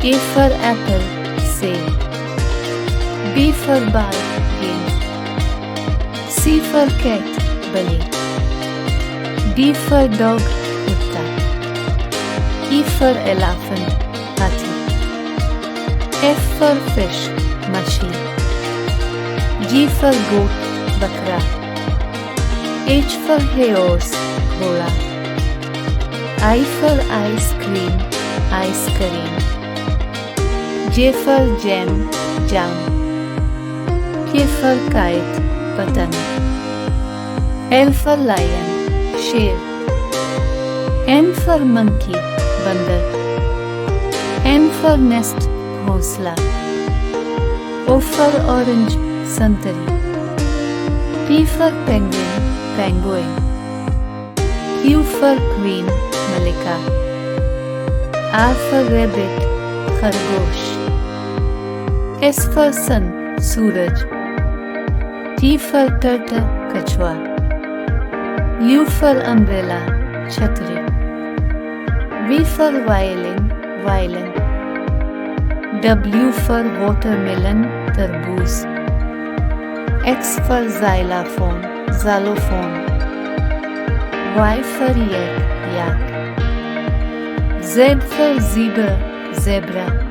A for apple, sale. B for ball, game. C for cat, ballet. D for dog, kutta. E for elephant, hathi. F for fish, machi. G for goat, bakra. H for horse, ghoda. I for ice cream, ice cream. J for jam, jam. K for kite, patang. L for lion, sher. N for monkey, bandar. M for nest, घोंसला. O for orange, संतरी. P for penguin, penguin. Q for queen, Malika. R for rabbit, खरगोश. S for sun, Suraj. T for turtle, कछुआ. U for umbrella, छतरी. V for violin, violin. W for watermelon, तरबूज. X for xylophone, xylophone. Y for yak, yak. Z for zebra, zebra.